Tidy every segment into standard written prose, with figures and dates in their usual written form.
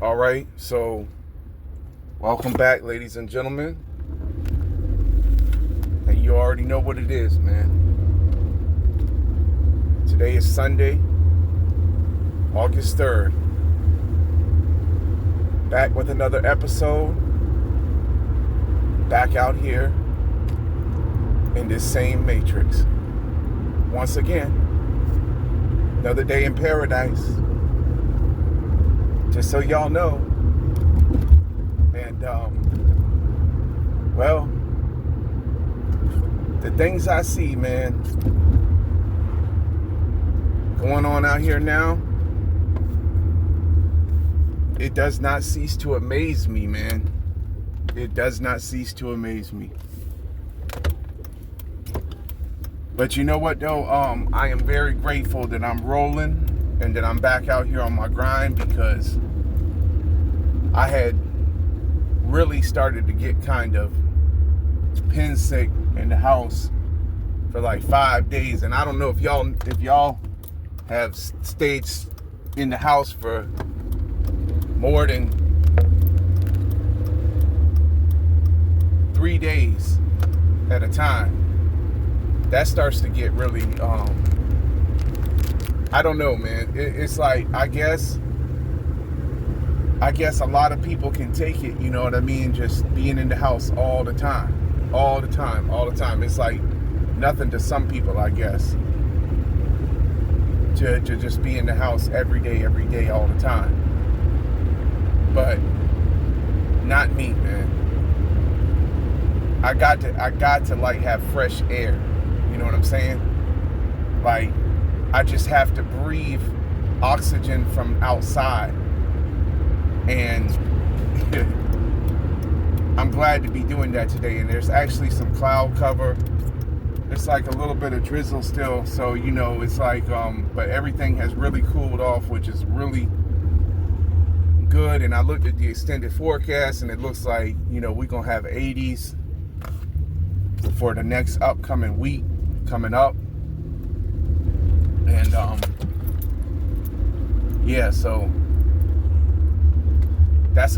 All right, so welcome back, ladies and gentlemen. And you already know what it is, man. Today is Sunday, August 3rd. Back with another episode. Back out here in this same matrix. Once again, another day in paradise. Just so y'all know. And, well, the things I see, man, going on out here now, it does not cease to amaze me, man. It does not cease to amaze me. But you know what, though? I am very grateful that I'm rolling and that I'm back out here on my grind, because I had really started to get kind of pin sick in the house for like 5 days. And I don't know if y'all have stayed in the house for more than 3 days at a time. That starts to get really, I don't know, man. It's like, I guess a lot of people can take it, you know what I mean? Just being in the house all the time. It's like nothing to some people, I guess. To just be in the house every day, all the time. But not me, man. I got to like have fresh air. You know what I'm saying? Like, I just have to breathe oxygen from outside. And I'm glad to be doing that today. And there's actually some cloud cover. It's like a little bit of drizzle still. So, you know, it's like, but everything has really cooled off, which is really good. And I looked at the extended forecast, and it looks like, you know, we're going to have 80s for the next upcoming week coming up. And, yeah, so that's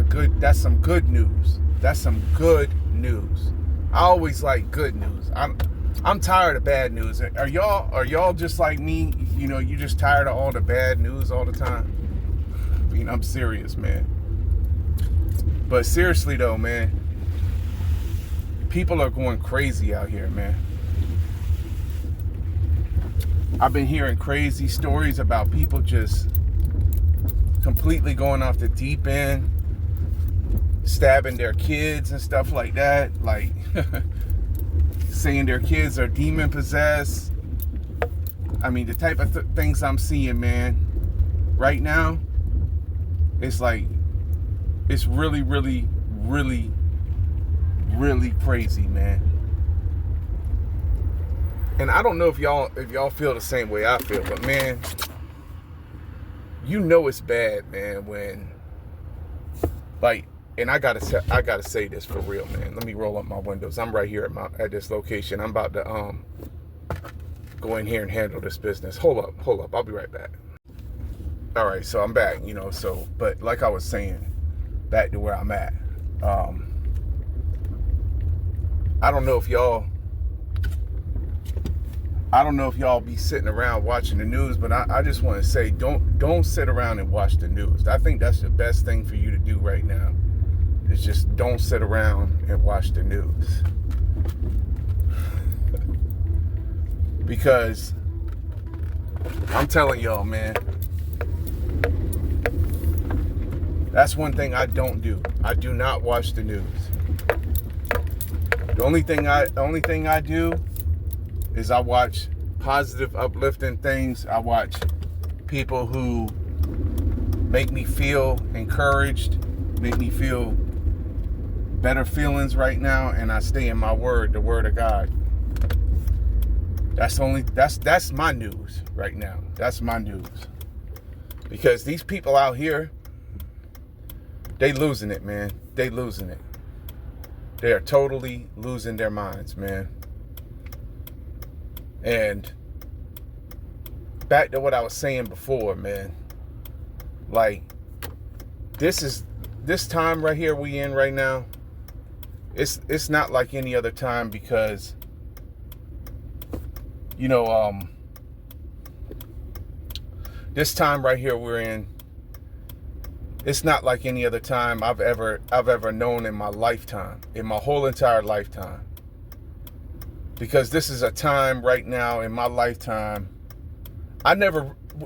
some good news. That's some good news. I always like good news. I'm tired of bad news. Are y'all just like me? You know, you just tired of all the bad news all the time? I mean, I'm serious, man. But seriously though, man, people are going crazy out here, man. I've been hearing crazy stories about people just completely going off the deep end, stabbing their kids and stuff like that, like saying their kids are demon possessed. I mean, the type of things I'm seeing, man, right now, it's like, it's really, really, really, really crazy, man. And I don't know if y'all feel the same way I feel, but man, you know it's bad, man, when, like, and I gotta say this for real, man. Let me roll up my windows. I'm right here at this location. I'm about to go in here and handle this business. Hold up. I'll be right back. All right, so I'm back. You know, so but like I was saying, back to where I'm at. I don't know if y'all be sitting around watching the news, but I just want to say, don't sit around and watch the news. I think that's the best thing for you to do right now. Is just don't sit around and watch the news. Because I'm telling y'all, man, that's one thing I don't do. I do not watch the news. The only thing I do is I watch positive, uplifting things. I watch people who make me feel encouraged, make me feel better feelings right now, and I stay in my word, the word of God. That's my news right now. That's my news. Because these people out here, they losing it, man. They losing it. They are totally losing their minds, man. And back to what I was saying before, man. Like, this time right here we in right now. It's not like any other time because, this time right here we're in, it's not like any other time I've ever known in my lifetime, in my whole entire lifetime. Because this is a time right now in my lifetime,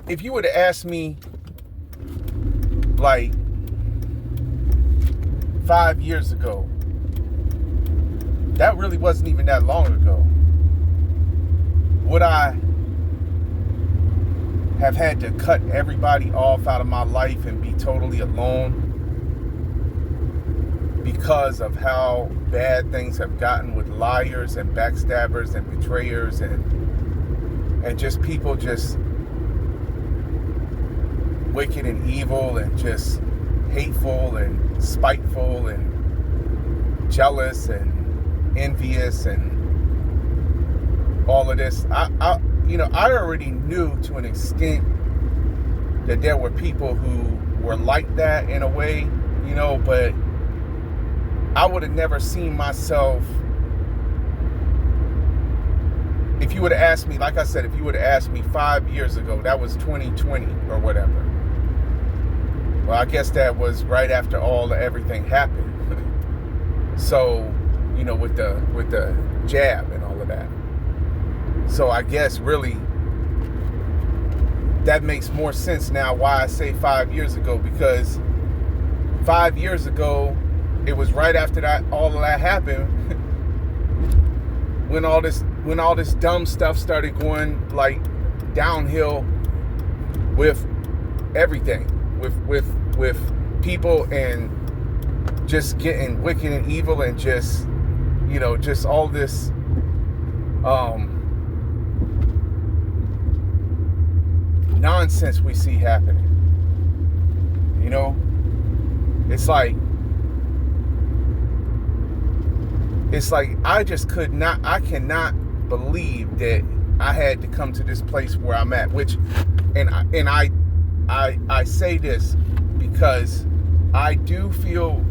if you would have asked me like 5 years ago, that really wasn't even that long ago, would I have had to cut everybody off out of my life and be totally alone because of how bad things have gotten with liars and backstabbers and betrayers and just people just wicked and evil and just hateful and spiteful and jealous and envious and all of this. I already knew to an extent that there were people who were like that in a way, but I would have never seen myself. If you would have asked me, like I said, if you would have asked me 5 years ago, that was 2020 or whatever. Well, I guess that was right after everything happened. So, with the jab and all of that. So I guess really that makes more sense now why I say 5 years ago, because 5 years ago it was right after that all of that happened when all this dumb stuff started going like downhill with everything, with people and just getting wicked and evil and just just all this nonsense we see happening. It's like I cannot believe that I had to come to this place where I'm at, and I say this because I do feel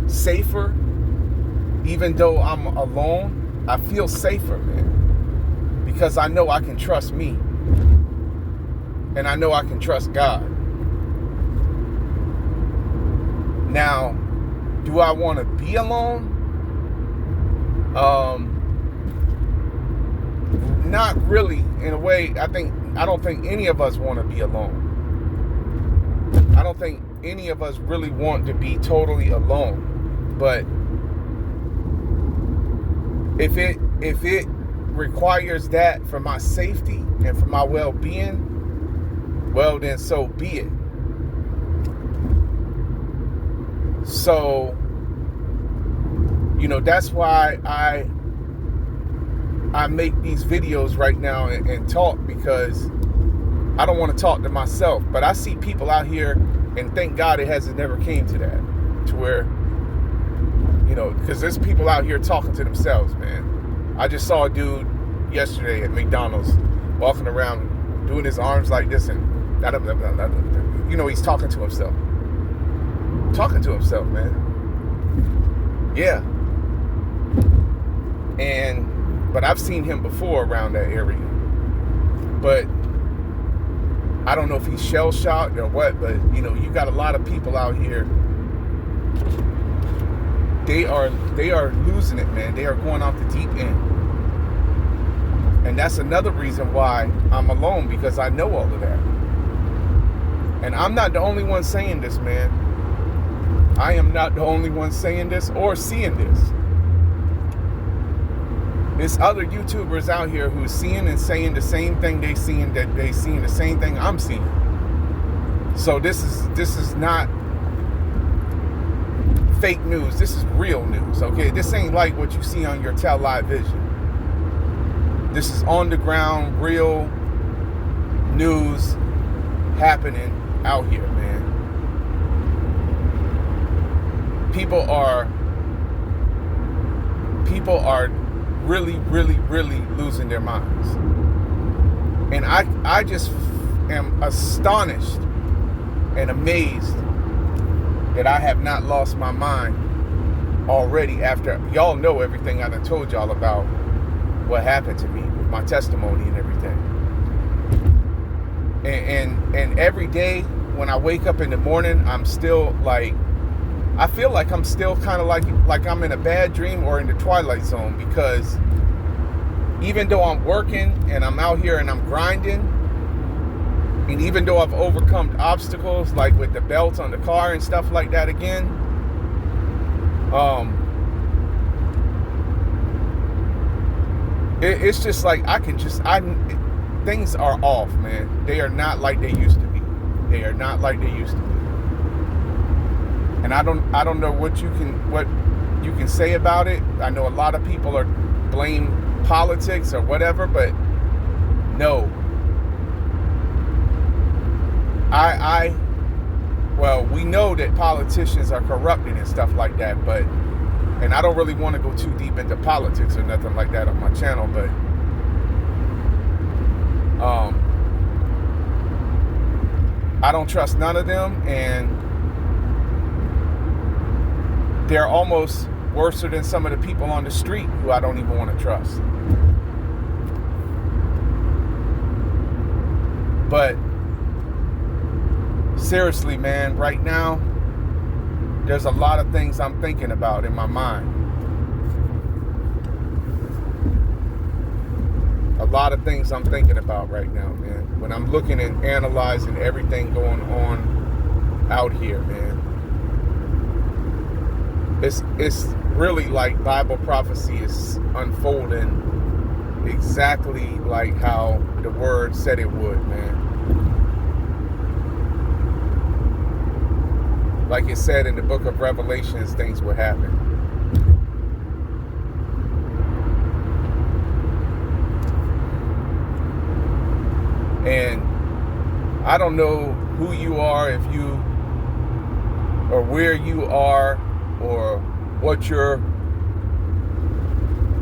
safer. Even though I'm alone, I feel safer, man, because I know I can trust me and I know I can trust God. Now, do I want to be alone? Not really. In a way, I don't think any of us want to be alone. I don't think any of us really want to be totally alone. But if it requires that for my safety and for my well-being, well then so be it. So, that's why I make these videos right now and talk, because I don't want to talk to myself. But I see people out here, and thank God it never came to that, to where, because there's people out here talking to themselves, man. I just saw a dude yesterday at McDonald's walking around doing his arms like this, and he's talking to himself. Talking to himself, man. Yeah. But I've seen him before around that area. But I don't know if he's shell-shocked or what, but you got a lot of people out here. They are losing it, man. They are going off the deep end. And that's another reason why I'm alone, because I know all of that. And I'm not the only one saying this, man. I am not the only one saying this or seeing this. There's other YouTubers out here who's seeing and saying the same thing they seeing the same thing I'm seeing. So this is not fake news. This is real news, okay? This ain't like what you see on your television. This is on the ground, real news happening out here, man. People are really, really, really losing their minds. And I just am astonished and amazed that I have not lost my mind already after y'all know everything I done told y'all about what happened to me with my testimony and everything. And every day when I wake up in the morning, I'm still like, I feel like I'm still kind of like I'm in a bad dream or in the twilight zone, because even though I'm working and I'm out here and I'm grinding, and even though I've overcome obstacles like with the belt on the car and stuff like that again, it's just like things are off, man. They are not like they used to be. They are not like they used to be. And I don't know what you can say about it. I know a lot of people are blame politics or whatever, but no. Well, we know that politicians are corrupted and stuff like that, and I don't really want to go too deep into politics or nothing like that on my channel, but I don't trust none of them, and they're almost worse than some of the people on the street who I don't even want to trust. But seriously, man, right now, there's a lot of things I'm thinking about in my mind. A lot of things I'm thinking about right now, man. When I'm looking and analyzing everything going on out here, man. It's really like Bible prophecy is unfolding exactly like how the word said it would, man. Like it said in the book of Revelations, things would happen. And I don't know who you are, if you, or where you are, or what your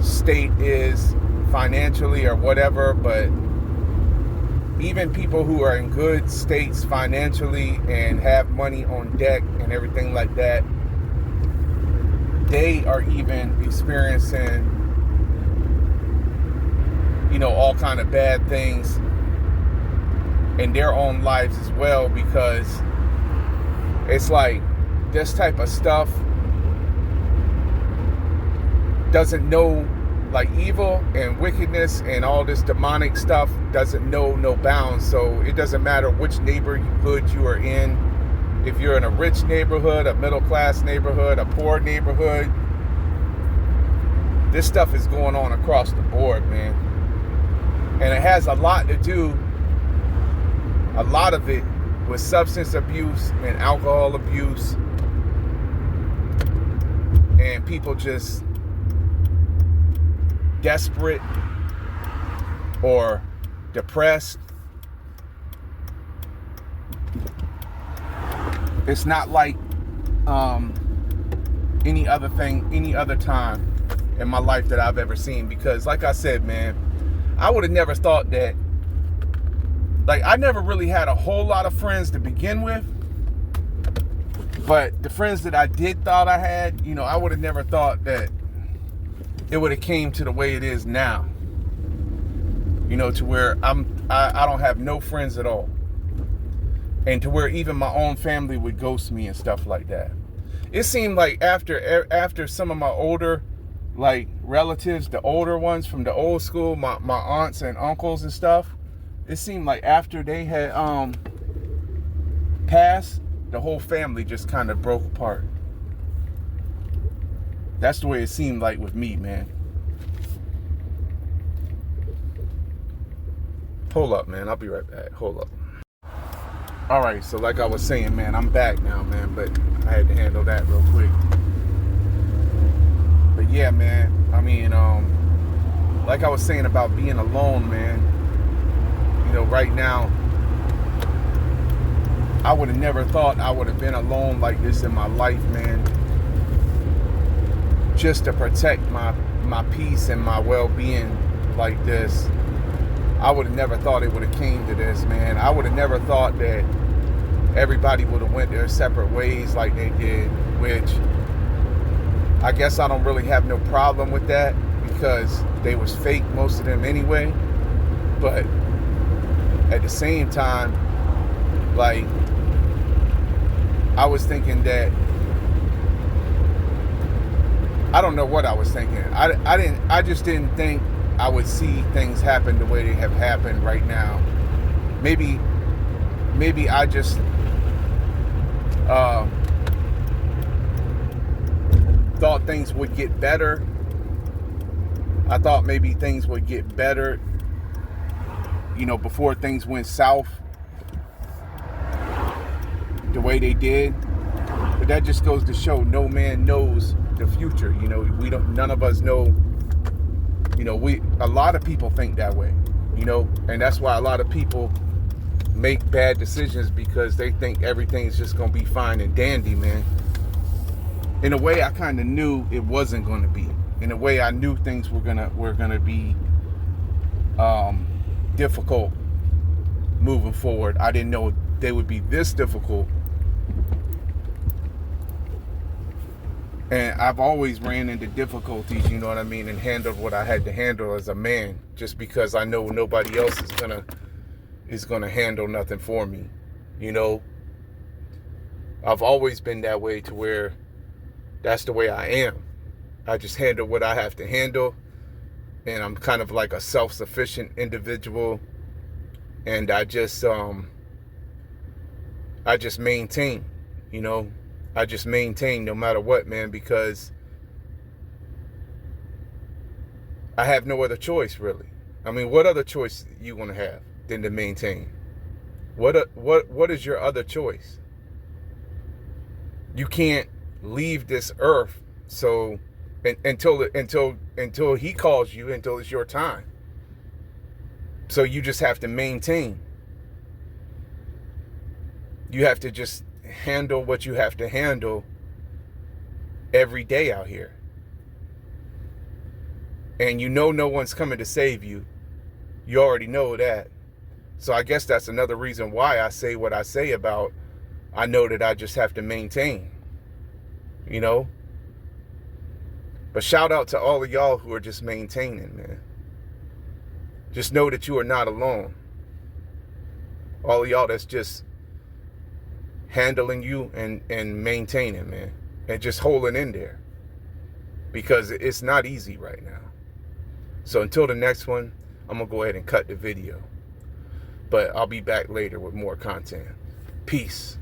state is financially or whatever, but even people who are in good states financially and have money on deck and everything like that, they are even experiencing, all kind of bad things in their own lives as well, because it's like this type of stuff doesn't know, like evil and wickedness and all this demonic stuff doesn't know no bounds. So it doesn't matter which neighborhood you are in. If you're in a rich neighborhood, a middle class neighborhood, a poor neighborhood, this stuff is going on across the board, man. And it has a lot to do, a lot of it, with substance abuse and alcohol abuse, and people just desperate or depressed. It's not like any other time in my life that I've ever seen, because like I said, man, I would have never thought that, like, I never really had a whole lot of friends to begin with, but the friends that I did thought I had, I would have never thought that it would have came to the way it is now, to where I don't have no friends at all, and to where even my own family would ghost me and stuff like that. It seemed like after some of my older, like, relatives, the older ones from the old school, my aunts and uncles and stuff, it seemed like after they had passed, the whole family just kind of broke apart. That's the way it seemed like with me, man. Hold up, man. I'll be right back. Hold up. All right, so like I was saying, man, I'm back now, man, but I had to handle that real quick. But yeah, man, I mean, like I was saying about being alone, man, right now, I would have never thought I would have been alone like this in my life, man. Just to protect my peace and my well-being like this. I would have never thought it would have came to this, man. I would have never thought that everybody would have went their separate ways like they did, which I guess I don't really have no problem with that because they was fake, most of them anyway. But at the same time, like, I was thinking that, I don't know what I was thinking. I just didn't think I would see things happen the way they have happened right now. Maybe I just thought things would get better. I thought maybe things would get better, before things went south the way they did. But that just goes to show no man knows the future. None of us know. A lot of people think that way, and that's why a lot of people make bad decisions, because they think everything's just gonna be fine and dandy, man. In a way, I kind of knew it wasn't going to be. In a way, I knew things were gonna be difficult moving forward. I didn't know they would be this difficult. And I've always ran into difficulties, you know what I mean, and handled what I had to handle as a man, just because I know nobody else is gonna handle nothing for me. I've always been that way, to where that's the way I am. I just handle what I have to handle, and I'm kind of like a self-sufficient individual, and I just maintain, I just maintain no matter what, man, because I have no other choice, really. I mean, what other choice you want to have than to maintain? What is your other choice? You can't leave this earth until he calls you, until it's your time. So you just have to maintain. You have to just handle what you have to handle every day out here. And no one's coming to save you. You already know that. So I guess that's another reason why I say what I say about, I know that I just have to maintain, But shout out to all of y'all who are just maintaining, man. Just know that you are not alone. All of y'all that's just handling you and maintaining, man, and just holding in there, because it's not easy right now. So until the next one, I'm gonna go ahead and cut the video, but I'll be back later with more content. Peace.